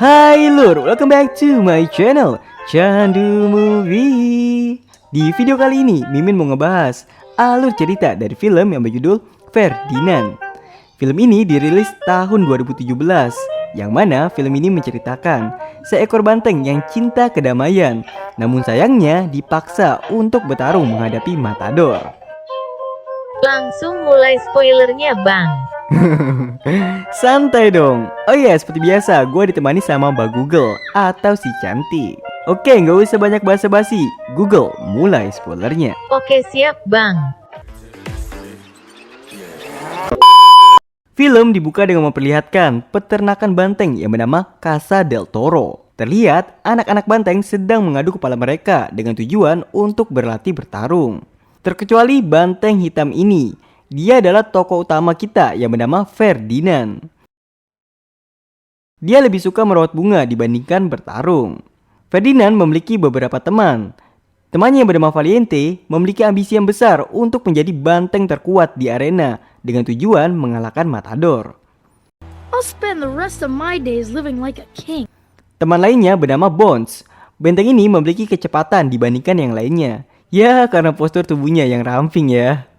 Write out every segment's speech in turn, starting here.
Hai lur, welcome back to my channel Candu Movie. Di video kali ini, Mimin mau ngebahas alur cerita dari film yang berjudul Ferdinand. Film ini dirilis tahun 2017, yang mana film ini menceritakan seekor banteng yang cinta kedamaian, namun sayangnya dipaksa untuk bertarung menghadapi matador. Langsung mulai spoilernya bang. Santai dong. Oh iya, seperti biasa gue ditemani sama Mbak Google atau si cantik. Oke, gak usah banyak basa-basi. Google, mulai spoilernya. Oke siap bang. Film dibuka dengan memperlihatkan peternakan banteng yang bernama Casa del Toro. Terlihat anak-anak banteng sedang mengadu kepala mereka dengan tujuan untuk berlatih bertarung. Terkecuali banteng hitam ini. Dia adalah tokoh utama kita yang bernama Ferdinand. Dia lebih suka merawat bunga dibandingkan bertarung. Ferdinand memiliki beberapa teman. Temannya yang bernama Valiente memiliki ambisi yang besar untuk menjadi banteng terkuat di arena dengan tujuan mengalahkan matador. I'll spend the rest of my days living like a king. Teman lainnya bernama Bones. Benteng ini memiliki kecepatan dibandingkan yang lainnya. Ya, karena postur tubuhnya yang ramping ya.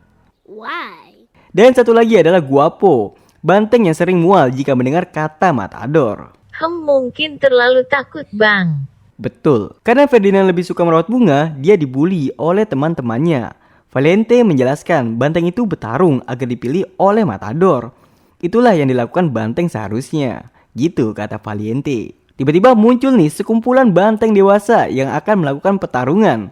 Why? Dan satu lagi adalah Guapo, banteng yang sering mual jika mendengar kata matador. Mungkin terlalu takut bang. Betul, karena Ferdinand lebih suka merawat bunga, dia dibully oleh teman-temannya. Valente menjelaskan banteng itu bertarung agar dipilih oleh matador. Itulah yang dilakukan banteng seharusnya, gitu kata Valiente. Tiba-tiba muncul nih sekumpulan banteng dewasa yang akan melakukan pertarungan.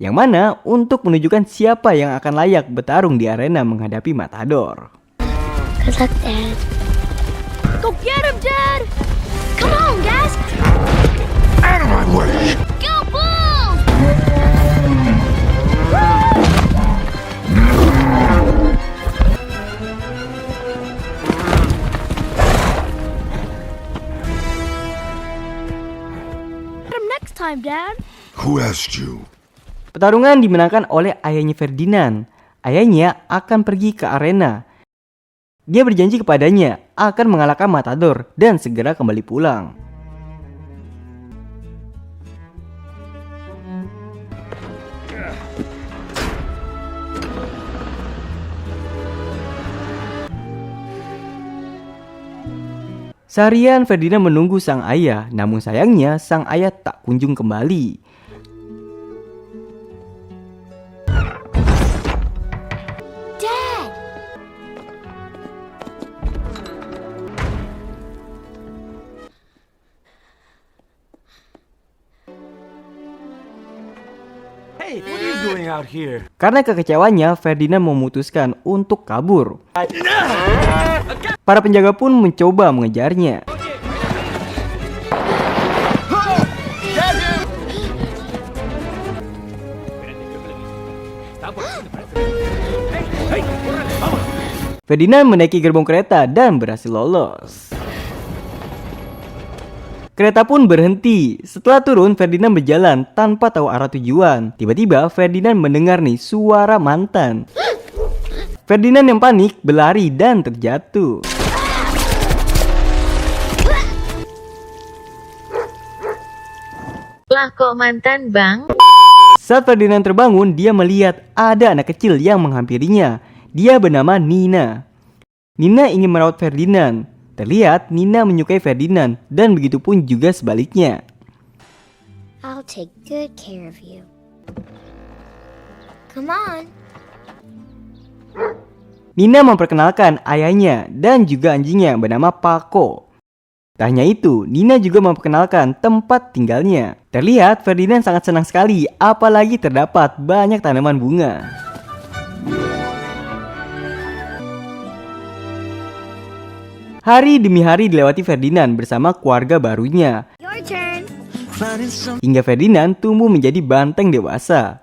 Yang mana untuk menunjukkan siapa yang akan layak bertarung di arena menghadapi matador. Good luck, Dad. Go get him, Dad! Come on, guys! Out of my way! Go Bulls! Get him next time, Dad. Who asked you? Pertarungan dimenangkan oleh ayahnya Ferdinand. Ayahnya akan pergi ke arena. Dia berjanji kepadanya akan mengalahkan matador dan segera kembali pulang. Seharian Ferdinand menunggu sang ayah, namun sayangnya sang ayah tak kunjung kembali. Hey, what are you doing out here? Karena kekecewanya, Ferdinand memutuskan untuk kabur. Para penjaga pun mencoba mengejarnya. Ferdinand menaiki gerbong kereta dan berhasil lolos. Kereta pun berhenti. Setelah turun, Ferdinand berjalan tanpa tahu arah tujuan. Tiba-tiba Ferdinand mendengar nih suara mantan. Ferdinand yang panik berlari dan terjatuh. Lah kok mantan bang? Saat Ferdinand terbangun, dia melihat ada anak kecil yang menghampirinya. Dia bernama Nina. Nina ingin merawat Ferdinand. Terlihat Nina menyukai Ferdinand dan begitu pun juga sebaliknya. I'll take good care of you. Come on. Nina memperkenalkan ayahnya dan juga anjingnya bernama Paco. Tak hanya itu, Nina juga memperkenalkan tempat tinggalnya. Terlihat Ferdinand sangat senang sekali, apalagi terdapat banyak tanaman bunga. Hari demi hari dilewati Ferdinand bersama keluarga barunya. Your turn. Hingga Ferdinand tumbuh menjadi banteng dewasa.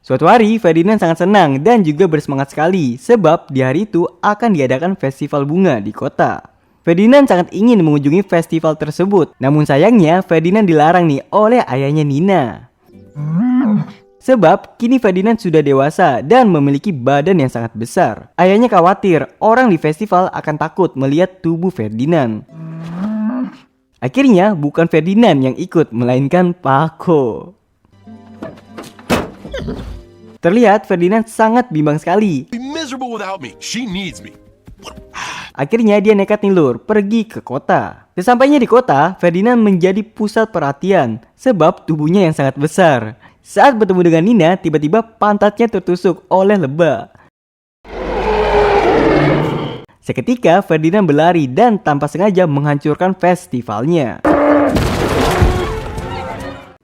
Suatu hari Ferdinand sangat senang dan juga bersemangat sekali sebab di hari itu akan diadakan festival bunga di kota. Ferdinand sangat ingin mengunjungi festival tersebut, namun sayangnya Ferdinand dilarang nih oleh ayahnya Nina. Sebab kini Ferdinand sudah dewasa dan memiliki badan yang sangat besar. Ayahnya khawatir orang di festival akan takut melihat tubuh Ferdinand. Akhirnya bukan Ferdinand yang ikut, melainkan Paco. Terlihat Ferdinand sangat bimbang sekali. Be miserable without me. She needs me. Akhirnya dia nekat nih lur, pergi ke kota. Sesampainya di kota, Ferdinand menjadi pusat perhatian sebab tubuhnya yang sangat besar. Saat bertemu dengan Nina, tiba-tiba pantatnya tertusuk oleh lebah. Seketika Ferdinand berlari dan tanpa sengaja menghancurkan festivalnya.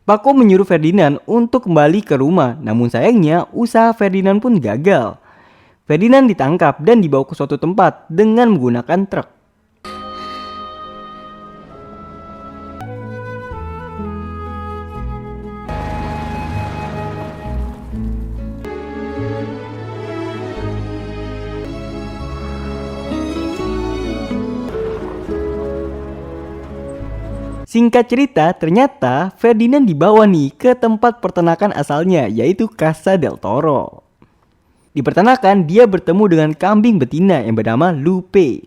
Paco menyuruh Ferdinand untuk kembali ke rumah, namun sayangnya usaha Ferdinand pun gagal. Ferdinand ditangkap dan dibawa ke suatu tempat dengan menggunakan truk. Singkat cerita, ternyata Ferdinand dibawa nih ke tempat peternakan asalnya, yaitu Casa del Toro. Di peternakan, dia bertemu dengan kambing betina yang bernama Lupe.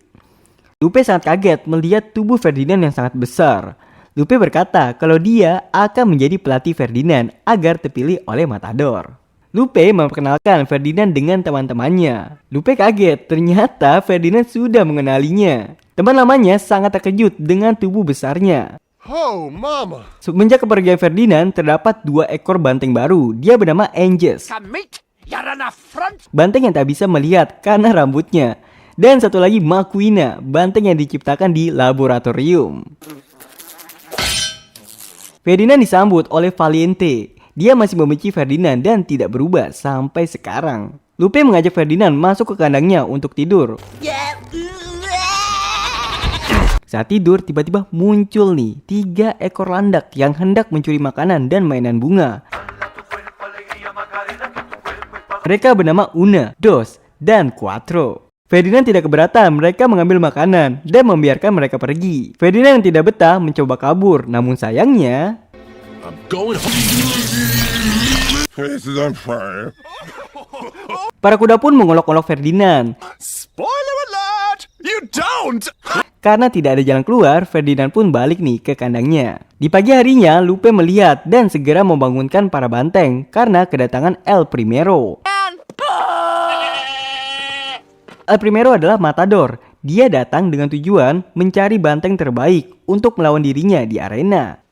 Lupe sangat kaget melihat tubuh Ferdinand yang sangat besar. Lupe berkata kalau dia akan menjadi pelatih Ferdinand agar terpilih oleh Matador. Lupe memperkenalkan Ferdinand dengan teman-temannya. Lupe kaget, ternyata Ferdinand sudah mengenalinya. Teman lamanya sangat terkejut dengan tubuh besarnya. Oh, mama. Semenjak kepergian Ferdinand, terdapat 2 ekor banteng baru. Dia bernama Angus. Banteng yang tak bisa melihat karena rambutnya. Dan satu lagi Maquina, banteng yang diciptakan di laboratorium. Ferdinand disambut oleh Valiente. Dia masih membenci Ferdinand dan tidak berubah sampai sekarang. Lupe mengajak Ferdinand masuk ke kandangnya untuk tidur. Saat tidur, tiba-tiba muncul nih 3 ekor landak yang hendak mencuri makanan dan mainan bunga. Mereka bernama Una, Dos, dan Cuatro. Ferdinand tidak keberatan mereka mengambil makanan dan membiarkan mereka pergi. Ferdinand yang tidak betah mencoba kabur, namun sayangnya I'm going home. This is unfair. para kuda pun mengolok-olok Ferdinand. Spoiler alert! You don't! Karena tidak ada jalan keluar, Ferdinand pun balik nih ke kandangnya. Di pagi harinya, Lupe melihat dan segera membangunkan para banteng karena kedatangan El Primero. El Primero adalah Matador. Dia datang dengan tujuan mencari banteng terbaik untuk melawan dirinya di arena.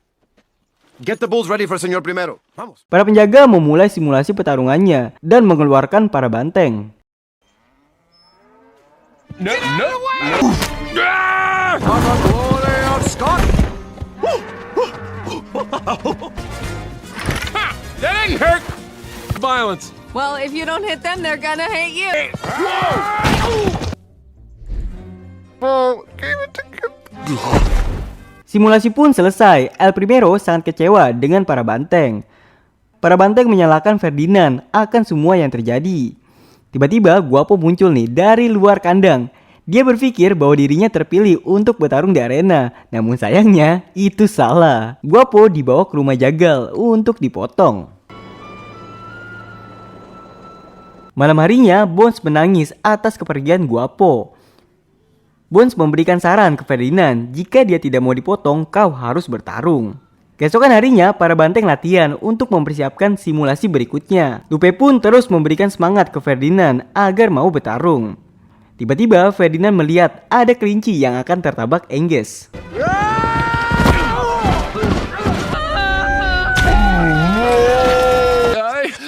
Get the bulls ready for Señor Primero. Vamos. Para penjaga memulai simulasi pertarungannya dan mengeluarkan para banteng. No. Scott. That ain't hurt. Violence. Well, if you don't hit them, they're gonna hate you. Simulasi pun selesai. El Primero sangat kecewa dengan para banteng. Para banteng menyalahkan Ferdinand akan semua yang terjadi. Tiba-tiba Guapo muncul nih dari luar kandang. Dia berpikir bahwa dirinya terpilih untuk bertarung di arena. Namun sayangnya itu salah. Guapo dibawa ke rumah jagal untuk dipotong. Malam harinya Bones menangis atas kepergian Guapo. Bones memberikan saran ke Ferdinand, jika dia tidak mau dipotong, kau harus bertarung. Keesokan harinya, para banteng latihan untuk mempersiapkan simulasi berikutnya. Lupe pun terus memberikan semangat ke Ferdinand agar mau bertarung. Tiba-tiba Ferdinand melihat ada kelinci yang akan tertabak Angus.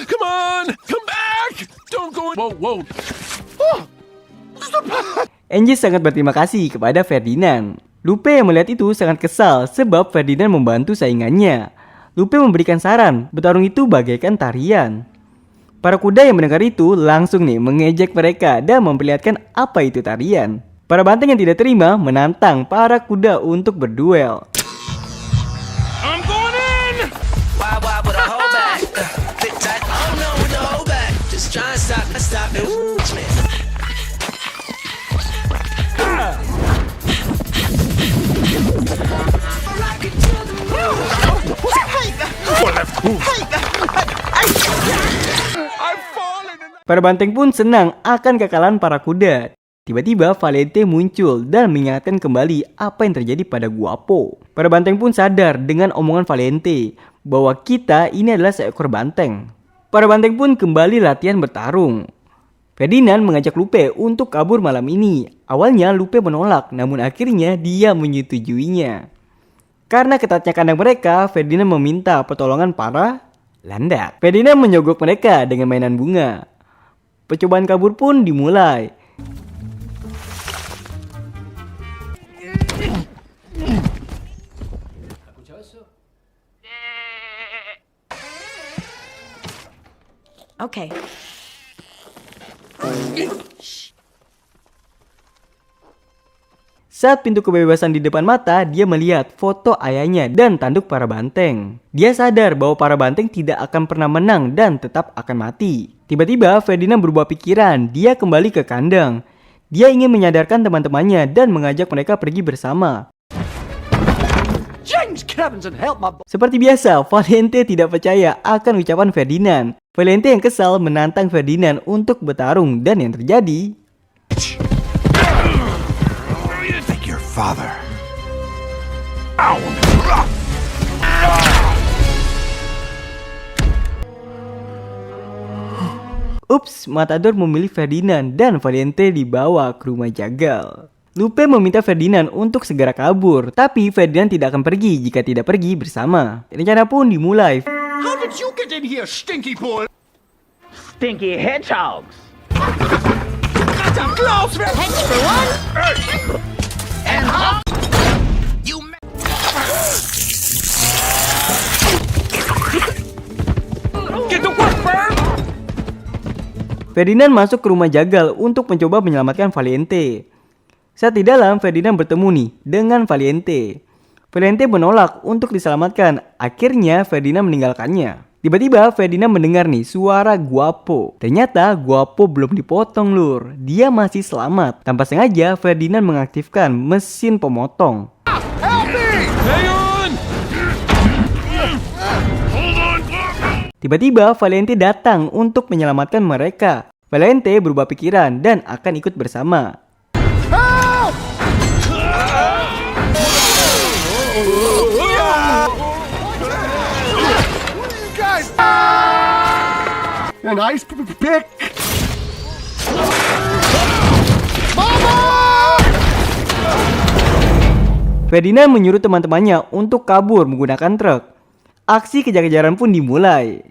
Come on, come back. Don't go. Whoa. Angus sangat berterima kasih kepada Ferdinand. Lupe yang melihat itu sangat kesal sebab Ferdinand membantu saingannya. Lupe memberikan saran, bertarung itu bagaikan tarian. Para kuda yang mendengar itu langsung nih mengejek mereka dan memperlihatkan apa itu tarian. Para banteng yang tidak terima menantang para kuda untuk berduel. I'm going in. Why would I hold back? Fit tight. Oh no, with the hold back. Just try and stop me. Ooh, man. Para banteng pun senang akan kekalahan para kuda. Tiba-tiba Valente muncul dan mengingatkan kembali apa yang terjadi pada Guapo. Para banteng pun sadar dengan omongan Valente bahwa kita ini adalah seekor banteng. Para banteng pun kembali latihan bertarung. Ferdinand mengajak Lupe untuk kabur malam ini. Awalnya Lupe menolak, namun akhirnya dia menyetujuinya. Karena ketatnya kandang mereka, Ferdinand meminta pertolongan para landak. Ferdinand menyogok mereka dengan mainan bunga. Percobaan kabur pun dimulai. Okay. Saat pintu kebebasan di depan mata, dia melihat foto ayahnya dan tanduk para banteng. Dia sadar bahwa para banteng tidak akan pernah menang dan tetap akan mati. Tiba-tiba Ferdinand berubah pikiran, dia kembali ke kandang. Dia ingin menyadarkan teman-temannya dan mengajak mereka pergi bersama. Seperti biasa, Valente tidak percaya akan ucapan Ferdinand. Valente yang kesal menantang Ferdinand untuk bertarung dan yang terjadi... Father. Ups, Matador memilih Ferdinand dan Valente dibawa ke rumah jagal. Lupe meminta Ferdinand untuk segera kabur, tapi Ferdinand tidak akan pergi jika tidak pergi bersama. Rencana pun dimulai. How did you get in here, stinky boy? Stinky hedgehogs. Got some gloves, man. Heads for one. And how? Get to work, Bird. Ferdinand masuk ke rumah jagal untuk mencoba menyelamatkan Valente. Saat di dalam, Ferdinand bertemu nih dengan Valente. Valente menolak untuk diselamatkan. Akhirnya Ferdinand meninggalkannya. Tiba-tiba Ferdinand mendengar nih suara Guapo. Ternyata Guapo belum dipotong lur. Dia masih selamat. Tanpa sengaja Ferdinand mengaktifkan mesin pemotong. Help me! Hang on! Hold on, Tiba-tiba Valente datang untuk menyelamatkan mereka. Valente berubah pikiran dan akan ikut bersama. An ice pick. Ferdinand menyuruh teman-temannya untuk kabur menggunakan truk. Aksi kejar-kejaran pun dimulai.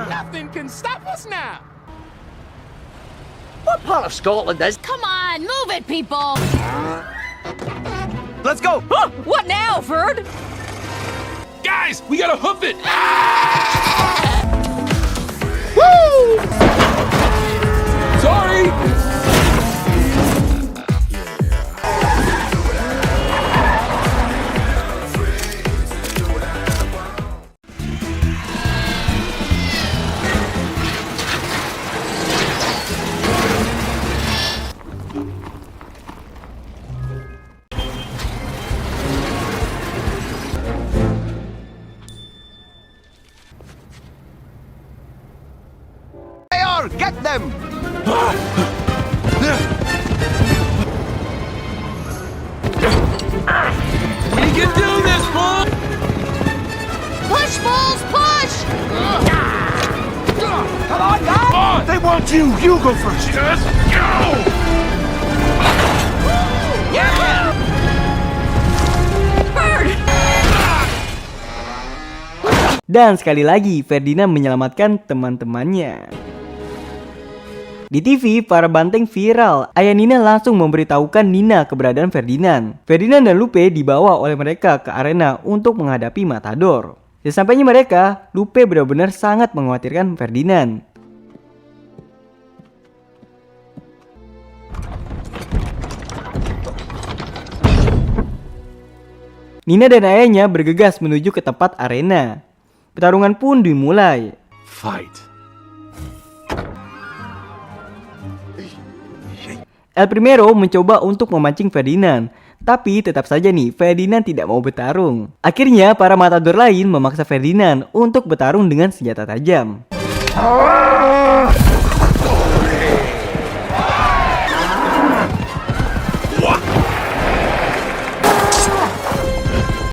Nothing can stop us now. What part of Scotland is? Come on, move it, people. Let's go. What now, Ferd? Guys, we gotta hoof it. Sorry. Get them! We can do this, Bull. Push, Bulls, push! Come on, guys. They want you. You go first. Just go. Yeah. Dan sekali lagi Ferdinand menyelamatkan teman-temannya. Di TV, para banteng viral. Ayah Nina langsung memberitahukan Nina keberadaan Ferdinand. Ferdinand dan Lupe dibawa oleh mereka ke arena untuk menghadapi Matador. Sesampainya mereka, Lupe benar-benar sangat mengkhawatirkan Ferdinand. Nina dan ayahnya bergegas menuju ke tempat arena. Pertarungan pun dimulai. Fight. El Primero mencoba untuk memancing Ferdinand, Tapi tetap saja nih, Ferdinand tidak mau bertarung. Akhirnya para matador lain memaksa Ferdinand untuk bertarung dengan senjata tajam.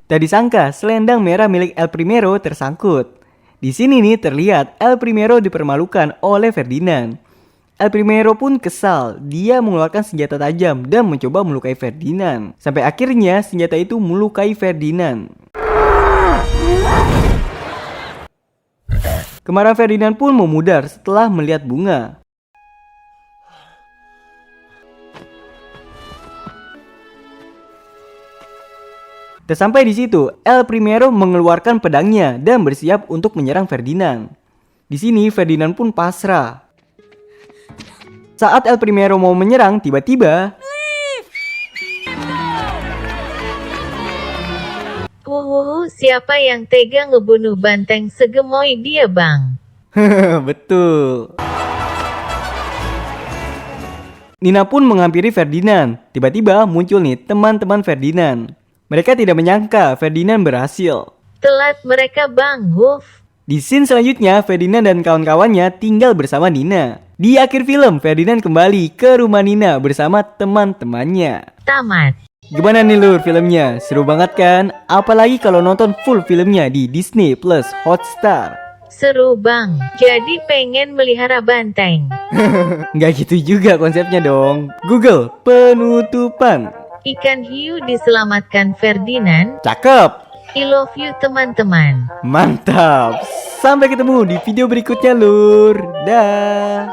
Tak disangka, selendang merah milik El Primero tersangkut. Di sini nih terlihat El Primero dipermalukan oleh Ferdinand. El Primero pun kesal, dia mengeluarkan senjata tajam dan mencoba melukai Ferdinand. Sampai akhirnya senjata itu melukai Ferdinand. Kemarahan Ferdinand pun memudar setelah melihat bunga. Tak sampai di situ, El Primero mengeluarkan pedangnya dan bersiap untuk menyerang Ferdinand. Di sini Ferdinand pun pasrah. Saat El Primero mau menyerang, tiba-tiba Siapa yang tega ngebunuh banteng segemoy dia, Bang? betul. Nina pun menghampiri Ferdinand. Tiba-tiba muncul nih teman-teman Ferdinand. Mereka tidak menyangka Ferdinand berhasil. Telat mereka, Bang. Di scene selanjutnya, Ferdinand dan kawan-kawannya tinggal bersama Nina. Di akhir film, Ferdinand kembali ke rumah Nina bersama teman-temannya. Tamat. Gimana nih lur filmnya? Seru banget kan? Apalagi kalau nonton full filmnya di Disney Plus Hotstar. Seru, Bang. Jadi pengen melihara banteng. Nggak gitu juga konsepnya dong. Google penutupan. Ikan hiu diselamatkan Ferdinand. Cakep. I love you, teman-teman. Mantap. Sampai ketemu di video berikutnya lur. Dah.